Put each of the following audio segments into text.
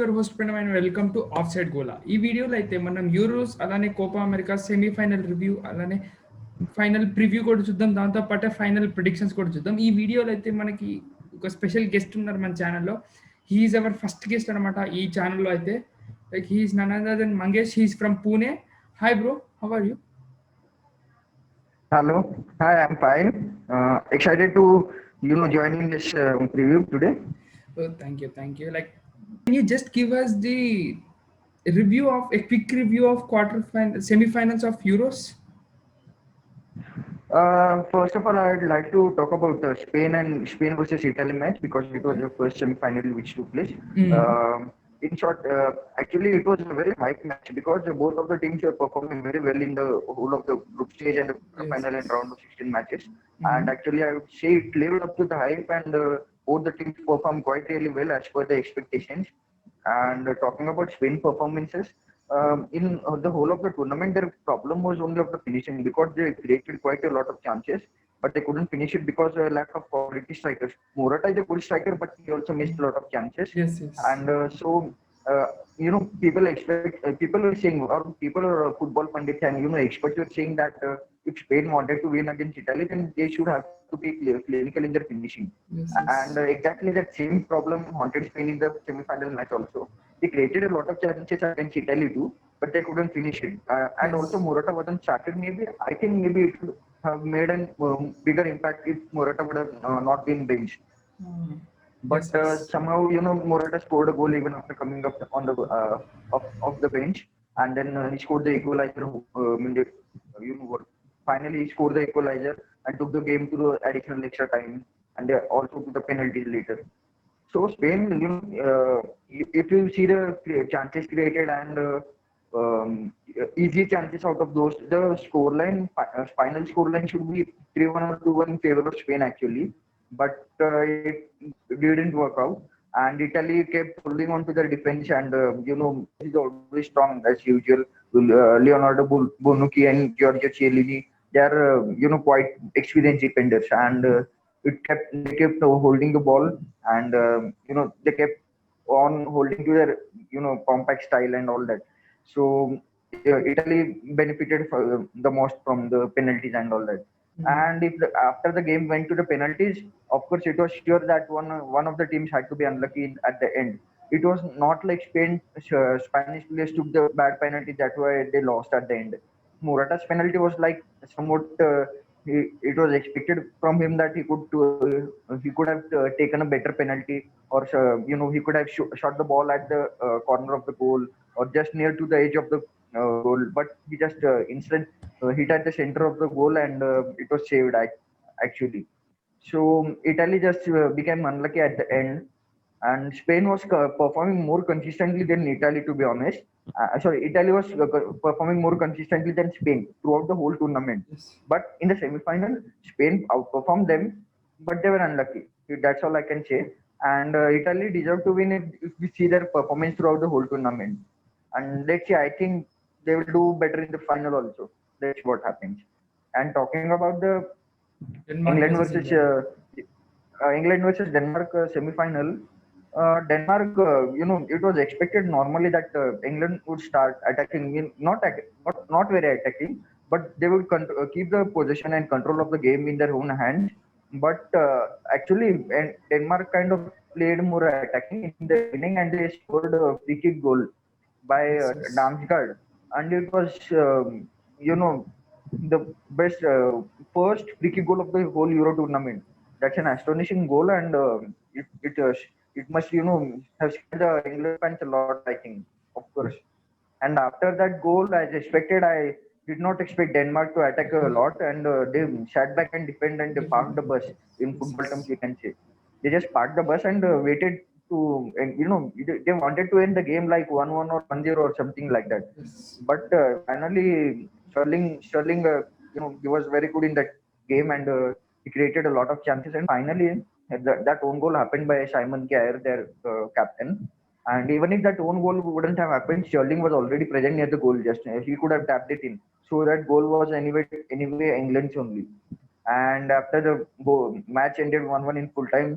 Your host Pranav and welcome to of side గోలా. ఈ వీడియోలో అయితే మనం యూరోస్ అలానే కోపా అమెరికా సెమీఫైనల్ రివ్యూ అలానే ఫైనల్ ప్రివ్యూ కూడా చూద్దాం. దాంతో పాటు ఫైనల్ ప్రిడిక్షన్స్ కూడా చూద్దాం. ఈ వీడియోలో అయితే మనకి ఒక స్పెషల్ గెస్ట్ ఉన్నారు మన ఛానల్లో. హీఈస్ అవర్ ఫస్ట్ గెస్ట్ అనమాట ఈ ఛానల్లో అయితే. Like he's none other than Mangesh. He's from Pune. Hi bro, how are you? Hello. Hi, I'm fine. Excited to joining this preview today. Oh, thank you, thank you. Like, can you just give us the review of a quick review of semifinals of Euros? First of all, I'd like to talk about Spain versus Italy match because it was Okay. the first semi-final which took place. Mm. In short, actually, it was a very hype match because both of the teams were performing very well in the whole of the group stage and the Yes, final and yes. round of 16 matches. And Mm-hmm. actually, I would say it lived up to the hype, and both the teams performed quite really well as per the expectations. And talking about Spain performances, in the whole of the tournament, their problem was only of the finishing because they created quite a lot of chances, but they couldn't finish it because lack of quality strikers. Morata is a good striker, but he also missed a lot of chances. Yes, yes. And people were saying, or people or football pundits and experts were saying that if Spain wanted to win against Italy, then they should have to be clinical in their finishing. Yes, And yes. exactly that same problem haunted Spain in the semi-final match also. They created a lot of chances against Italy too, but they couldn't finish it. And also Yes. Morata wasn't started. I think maybe it would have made a bigger impact if Morata would have not been benched. Mm. But Yes, yes. somehow, Morata scored a goal even after coming up on the of the bench, and then he scored the equalizer. What? Finally, he scored the equalizer and took the game to the additional extra time, and also to the penalties later. So Spain, if you see the chances created and easy chances out of those, the final scoreline should be 3-1 or 2-1 in favor of Spain actually, but it didn't work out. And Italy kept holding on to their defense, and is always strong as usual. Leonardo Bonucci and Giorgio Chiellini, they are quite experienced defenders, and they kept holding the ball, and they kept on holding to their compact style and all that. So Italy benefited the most from the penalties and all that. Mm. And after the game went to the penalties, of course it was sure that one of the teams had to be unlucky at the end. It was not like Spanish players took the bad penalty, that's why they lost at the end. Morata's penalty was like somewhat. It was expected from him that he could have taken a better penalty, or he could have shot the ball at the corner of the goal or just near to the edge of the goal, but he just instead hit at the center of the goal, and it was saved actually. So Italy just became unlucky at the end, and Spain was performing more consistently than Italy, to be honest. Sorry, Italy was performing more consistently than Spain throughout the whole tournament. Yes. But in the semi-final, Spain outperformed them, but they were unlucky. That's all I can say. And Italy deserved to win if we see their performance throughout the whole tournament. And let's see, I think they will do better in the final also. That's what happens. And talking about the Denmark England versus versus England. Denmark semi-final. Denmark, it was expected normally that England would start attacking, not very attacking, but they would keep the possession and control of the game in their own hands. But actually, Denmark kind of played more attacking in the beginning, and they scored a free kick goal by Yes, yes. Damsgaard, and it was, you know, the best first free kick goal of the whole Euro tournament. That's an astonishing goal, and it must have scared the England fans a lot, I think, of course. And after that goal, as expected, I did not expect Denmark to attack a lot, and they sat back and defend, and they parked the Defend. bus. In Yes, football terms, yes. we can say they just parked the bus and waited to, and they wanted to end the game like 1-1 or 1-0 or something like that. Yes. But finally, Sterling, he was very good in that game, and he created a lot of chances. And finally, that own goal happened by Simon Kjaer, their captain. And even if that own goal wouldn't have happened, Sterling was already present near the goal. Just he could have tapped it in. So that goal was anyway England's only. And after the match ended 1-1 in full time,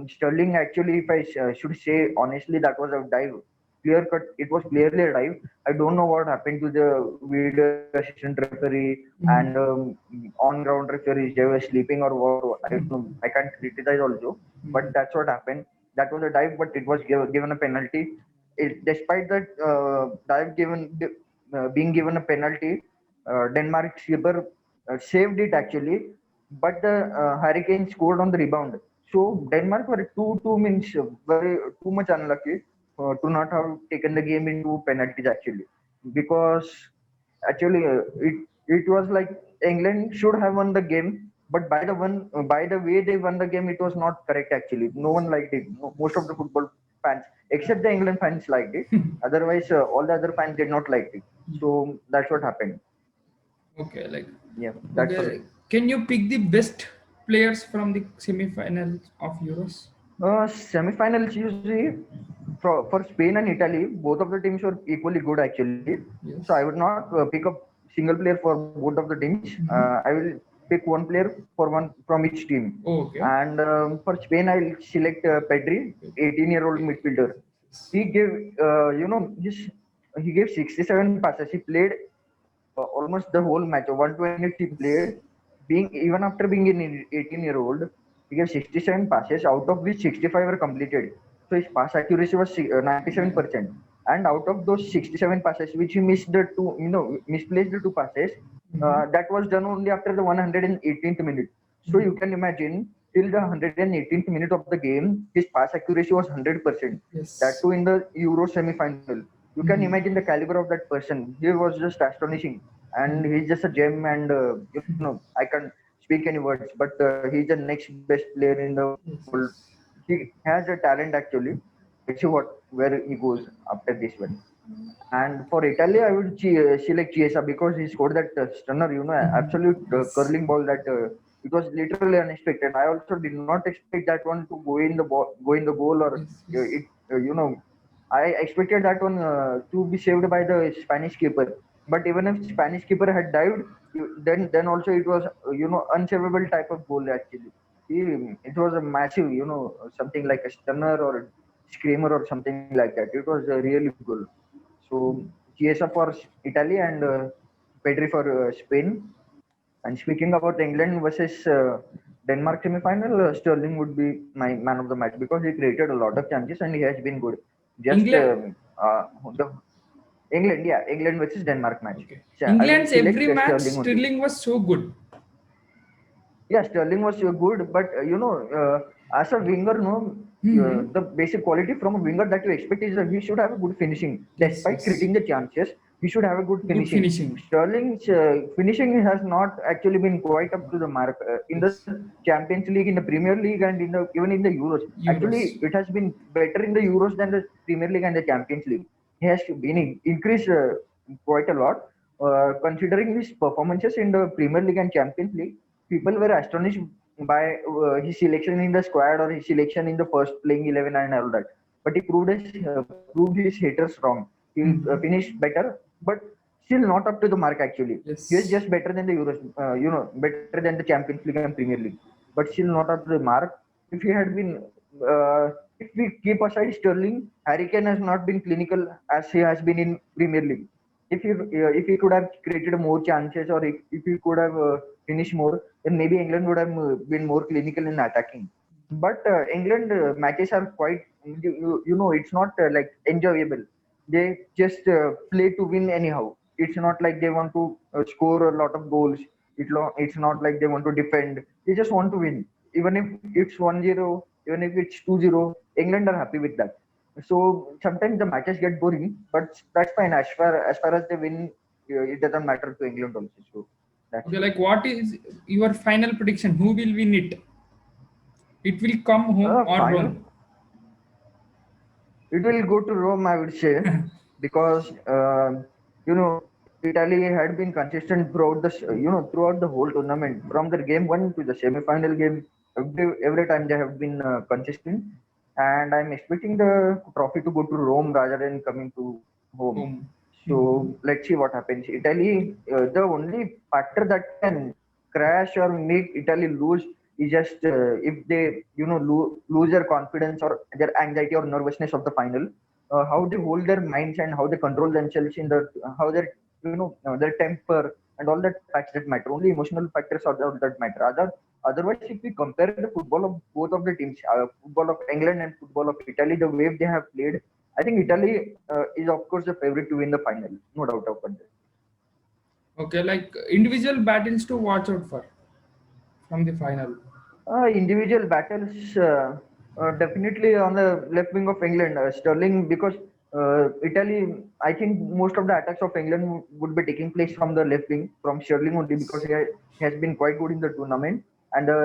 Sterling actually, if I should say honestly, that was a dive, clear cut. It was clearly a dive. I don't know what happened to the video assistant referee and Mhm. on ground referees. They were sleeping or what? I don't know. I can't criticize also, but Mhm. that's what happened. That was a dive, but it was given a penalty. Despite that being given a penalty, Denmark skipper saved it actually, but the Hurricane scored on the rebound. So Denmark were two means very too much unlucky to not have taken the game into penalties actually, because actually it was like England should have won the game, but by the way they won the game, it was not correct actually. No one liked it. No, most of the football fans, except the England fans, liked it. Otherwise, all the other fans did not like it. So that's what happened. Okay, like Yeah, that's all. okay. Can you pick the best players from the semi-finals of Euros? Semi-finals usually for Spain and Italy, both of the teams were equally good actually. So I Yes. would not pick up single player for both of the teams. I Mhm. will pick one player for one from each team. Oh, okay. And for Spain, I'll select Pedri, Okay. 18-year-old Okay. midfielder. Yes. He gave, he gave 67 passes. He played almost the whole match. 120 minutes he Yes. played. Being even after being an 18-year-old, he gave 67 passes, out of which 65 were completed. So his pass accuracy was 97%. And out of those 67 passes, which he missed the two, misplaced the two passes, Mhm. that was done only after the 118th minute. So you Mhm. can imagine till the 118th minute of the game, his pass accuracy was 100%. That Yes. too in the Euro semi-final. You can Mhm. imagine the caliber of that person. He was just astonishing, and Mhm. he's just a gem. And I can't speak any words, but he's the next best player in the world. Yes. Yes. He has a talent actually. Let's see what where he goes after this one. And for Italy, I would select Chiesa because he scored that stunner, Mhm. absolute Yes. curling ball that it was literally unexpected. I also did not expect that one to go in the goal, or Yes. Yes. it, I expected that one to be saved by the Spanish keeper. But even if Spanish keeper had dived, then also it was unsavable type of goal actually. It was a massive, something like a stunner or a screamer or something like that. It was a really good goal. So Chiesa for Italy and Pedri for Spain. And speaking about England versus Denmark semi-final, Sterling would be my man of the match because he created a lot of chances and he has been good. Just England. the England, yeah, England versus Denmark match. Okay. So I will England's select every match Sterling only. Sterling was so good. Yeah, Sterling was good, but as a winger, no, Hmm. the basic quality from a winger that you expect is that he should have a good finishing. Yes. Despite Yes. creating the chances, he should have a good Good finishing. finishing. Sterling's finishing has not actually been quite up to the mark in the Yes. Champions League, in the Premier League, and even in the Euros. Actually, Euros. it has been better in the Euros than the Premier League and the Champions League. He has been increased quite a lot. Considering his performances in the Premier League and Champions League, people were astonished by his selection in the squad or his selection in the first playing 11 and all that. But he proved his haters wrong. He Mhm. finished better, but still not up to the mark actually. He is Yes. just better than the Euros, better than the Champions League and Premier League, but still not up to the mark. If he had been, if we keep aside Sterling, Harry Kane has not been clinical as he has been in Premier League. If he could have created more chances, or if he could have finished more, then maybe England would have been more clinical in attacking. But England matches are quite, it's not like enjoyable. They just play to win anyhow. It's not like they want to score a lot of goals. It's not like they want to defend. They just want to win. Even if it's 1-0, even if it's 2-0, England are happy with that. So sometimes the matches get boring, but that's fine. As far as they win, it doesn't matter to England also. So that's Okay, it. like what is your final prediction? Who will win it? It will come home or Final, Rome. it will go to Rome, I would say, because Italy had been consistent throughout the whole tournament, from the game one to the semi-final game. Every time they have been consistent, and I'm expecting the trophy to go to Rome rather than coming to home. Home. Mhm. So let's see what happens. Italy, the only factor that can crash or make Italy lose is just if they lose their confidence or their anxiety or nervousness of the final, how they hold their minds and how they control themselves in the how their their temper and all that facts that matter. Only emotional factors are that matter. Otherwise, if we compare the football of both of the teams, football of England and football of Italy, the way they have played, I think Italy is of course the favorite to win the final, no doubt about that. Okay, like individual battles to watch out for from the final. Individual battles, definitely on the left wing of England, Sterling, because Italy, I think most of the attacks of England would be taking place from the left wing, from Sterling only, because he has been quite good in the tournament. And the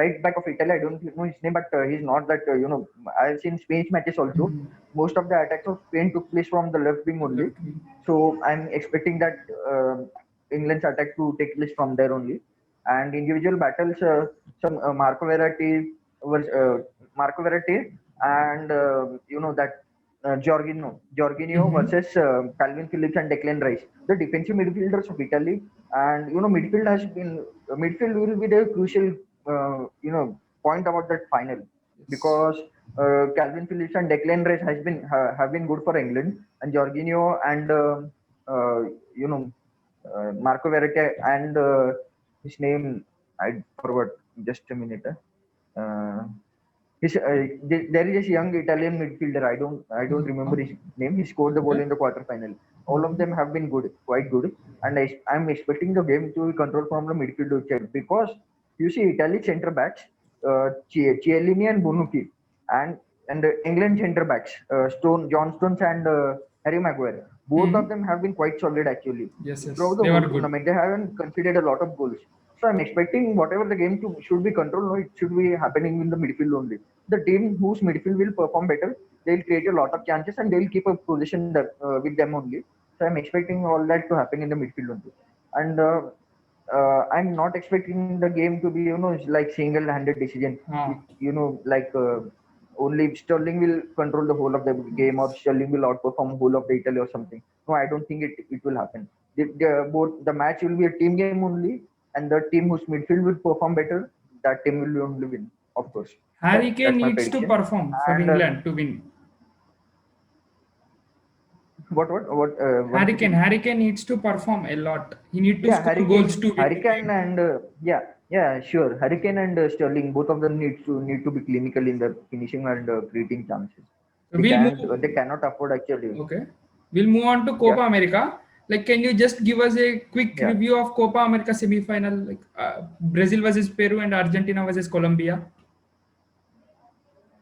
right back of Italy, I don't know his name, but he's not that, I've seen Spain's matches also. Mhm. Most of the attacks of Spain took place from the left wing only. Left wing. So I'm expecting that England's attack to take place from there only. And individual battles, some was Marco Verratti and that Jorginho Mm-hmm. versus Calvin Phillips and Declan Rice, the defensive midfielders of Italy. And midfield will be the crucial point about that final, Yes. because Calvin Phillips and Declan Rice have been good for England, and Jorginho and uh, you know Marco Verratti and his name I forgot. Just a minute. Uh, there is this young Italian midfielder. I don't remember his name. He scored the goal Okay. in the quarterfinal. All of Mhm. them have been good, quite good, and I'm expecting the game to be controlled from the midfield itself, because you see Italy centre backs, Chiellini and Bonucci, and England centre backs, John Stones and Harry Maguire. Both of Mhm. them have been quite solid actually Yes, yes, throughout the they were whole good. tournament. They haven't conceded a lot of goals. So I'm expecting whatever the game should be controlled, no, it should be happening in the midfield only. The team whose midfield will perform better, they'll create a lot of chances and they'll keep a position with them only. So I'm expecting all that to happen in the midfield only. And I'm not expecting the game to be, like single-handed decision. Ah. Like only Sterling will control the whole of the game or Sterling will outperform whole of the Italy or something. No, I don't think it will happen. Both the match will be a team game only, and the team whose midfield will perform better, that team will only win, of course. Harry Kane That's my needs to prediction. perform for And England to win. once again, Harry Kane needs to perform a lot. He need to yeah, score goals to win the Hurricane, game. and yeah, sure. Hurricane and Sterling, both of them need to be clinical in the finishing and creating chances. We'll They move. cannot afford actually. Okay. We'll move on to Yeah, Copa America. Like, can you just give us a quick yeah, review of Copa America semi-final, like Brazil versus Peru and Argentina versus Colombia?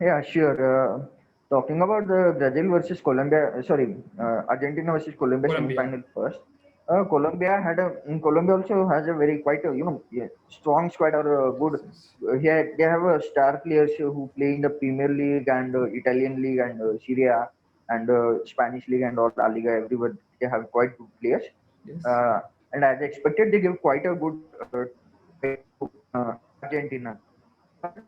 yeah, sure. Talking about the Brazil versus Colombia, sorry, Argentina versus Colombia Colombia. semi-final first. Colombia also has a very quite a yeah, strong squad or a good. Here they have a star players who play in the Premier League and Italian League and Serie A and Spanish League and all La Liga. Everywhere they have quite good players. Yes. Uh, and as expected, they give quite a good fight to Argentina. But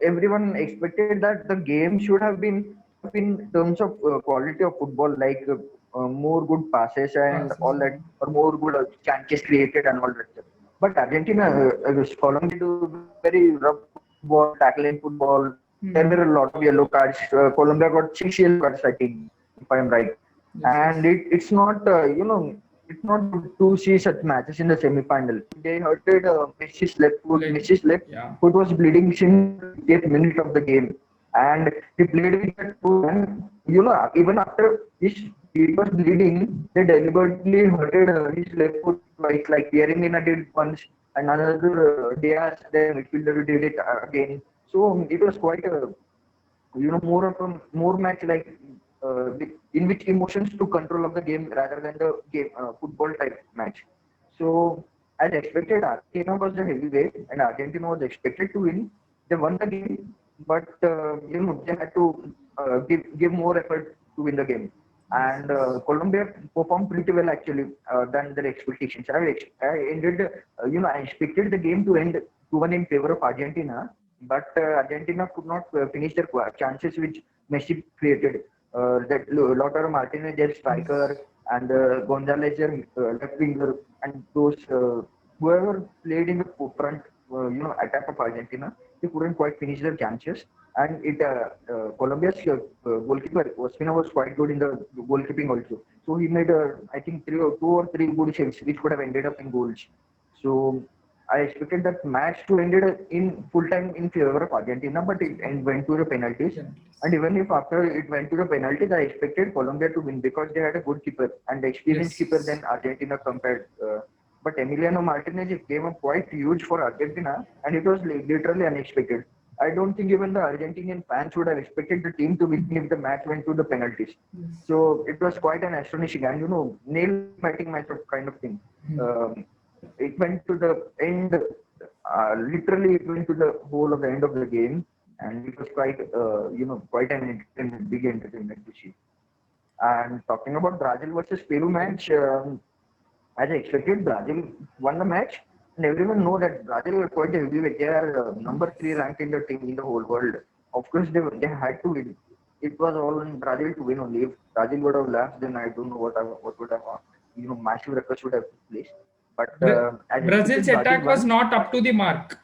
everyone expected that the game should have been in terms of quality of football, like more good passes and all Passes. that, or more good chances created and all that stuff. But Argentina, Colombia do very rough football, tackling football. There Hmm. were a lot of yellow cards. Colombia got 6 yellow cards, I think, if I'm right. Yes, yes. And it's not, it's not good to see such matches in the semi-final. They hurted Messi's left foot. Leg. Messi's left Yeah. foot was bleeding since the 50th minute of the game, and he played with that foot. And even after he was bleeding, they deliberately hurted his left foot twice, like Pierina did once, and another Diaz, their midfielder, did it again. So it was quite a more of a more match like in which emotions took control of the game rather than the game football type match. So as expected, Argentina was the heavyweight and Argentina was expected to win. They won the game, but they had to give more effort to win the game. Yes, And yes. Colombia performed pretty well actually than their expectations. I expected the game to end 2-1 in favor of Argentina, but Argentina could not finish their chances which Messi created. That Lautaro Martinez, their striker, Yes. and Gonzalez, their left winger, and those whoever played in the front, attack of Argentina, they couldn't quite finish their chances. And Colombia's goalkeeper Ospina was quite good in the goalkeeping also. So he made, I think, two or three good saves, which could have ended up in goals. So I expected that match to ended in full time in favor of Argentina, but went to the penalties. And even if after it went to the penalties, I expected Colombia to win because they had a good keeper and experienced keeper Yes. than Argentina compared. But Emiliano Martinez came up quite huge for Argentina, and it was literally unexpected. I don't think even the Argentinian fans would have expected the team to win if the match went to the penalties. Yes. So it was quite an astonishing and nail biting match of kind of thing. Um, it went to the end. Literally, it went to the whole of the end of the game, and it was quite quite an big entertainment to see. And talking about Brazil versus Peru match, as I expected, Brazil won the match, and everyone know that Brazil are quite a heavyweight. They are number three ranked in the team in the whole world. Of course, they had to win. It was all in Brazil to win only. If Brazil would have lost, then I don't know what would have massive records would have took place. But as Brazil's expected, Brazil attack was won. not up to the mark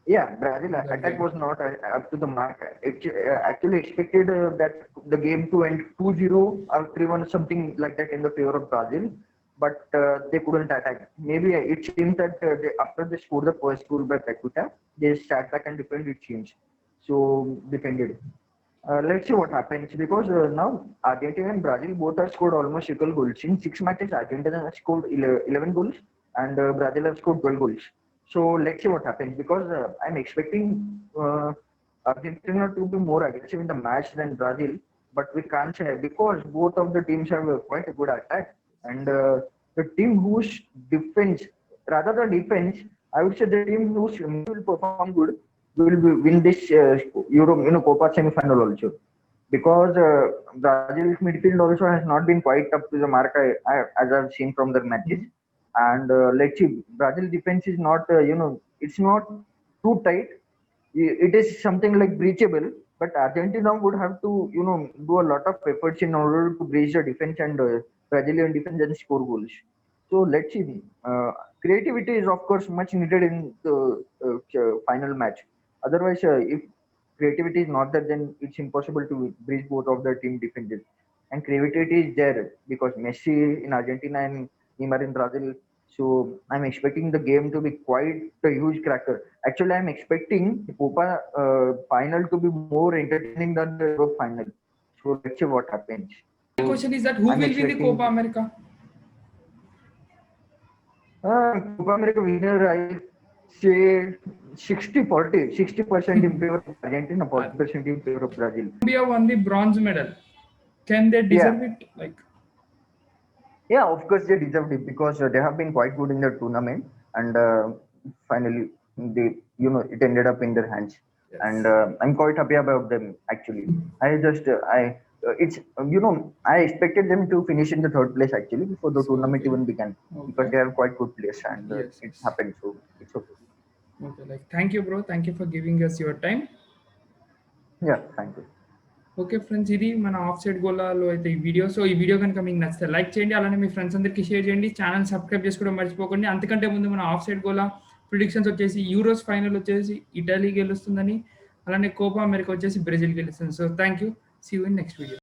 Yeah, Brazil in that attack game. was not up to the mark. It actually expected that the game to end 2-0 or 3-1, something like that in the favor of Brazil, but they couldn't attack. Maybe it seems that after they scored the first goal by Paqueta, they sat back and defended, it seems. So defended. Let's see what happens because now Argentina and Brazil both have scored almost equal goals. In 6 matches, Argentina has scored 11 goals and Brazil has scored 12 goals. So let's see what happens because I'm expecting Argentina to be more aggressive in the match than Brazil, but we can't say because both of the teams have quite a good attack and the team whose defense, rather than defense, I would say the team whose will perform good win this Copa semi-final also because Brazil's midfield also has not been quite up to the mark as I've seen from their matches. And let's see, Brazil defense is not it's not too tight. It is something like breachable, but Argentina would have to do a lot of efforts in order to breach the defense and Brazilian defense and score goals. So let's see. Creativity is of course much needed in the final match. Otherwise, if creativity is not there, then it's impossible to breach both of the team defenses. And creativity is there because Messi in Argentina and Neymar in Brazil. So I'm expecting the game to be quite a huge cracker. Actually, I'm expecting the Copa final to be more entertaining than the Euro final. So let's see what happens. My So question is that who I'm will win the Copa expecting America? Copa America winner, I say 60-40, 60% in favor of Argentina, 40% in favor of Brazil. Colombia won the bronze medal. Can they Yeah, deserve it? Like, yeah, of course they deserved it because they have been quite good in the tournament, and finally it ended up in their hands, and yes. I'm quite happy about them actually. I just I it's I expected them to finish in the third place actually before the So tournament okay, even began because okay, they have quite good players and yes, it yes. happened, so it's okay. Okay, like thank you, bro. Thank you for giving us your time. Yeah, thank you. Okay friends, ఇది మన off side గోలాలో అయితే ఈ video. So ఈ video కనుక మీకు నచ్చితే like చేయండి, అలానే మీ ఫ్రెండ్స్ అందరికీ షేర్ చేయండి, ఛానల్ సబ్స్క్రైబ్ చేసుకోవడం మర్చిపోకండి. అంతకంటే ముందు మన ఆఫ్ సైడ్ గోలా ప్రిడిక్షన్స్ వచ్చేసి యూరోస్ ఫైనల్ వచ్చేసి ఇటలీ గెలుస్తుందని, అలానే కోపా అమెరికా వచ్చేసి బ్రెజిల్ గెలుస్తుంది. So thank you, see you in next video.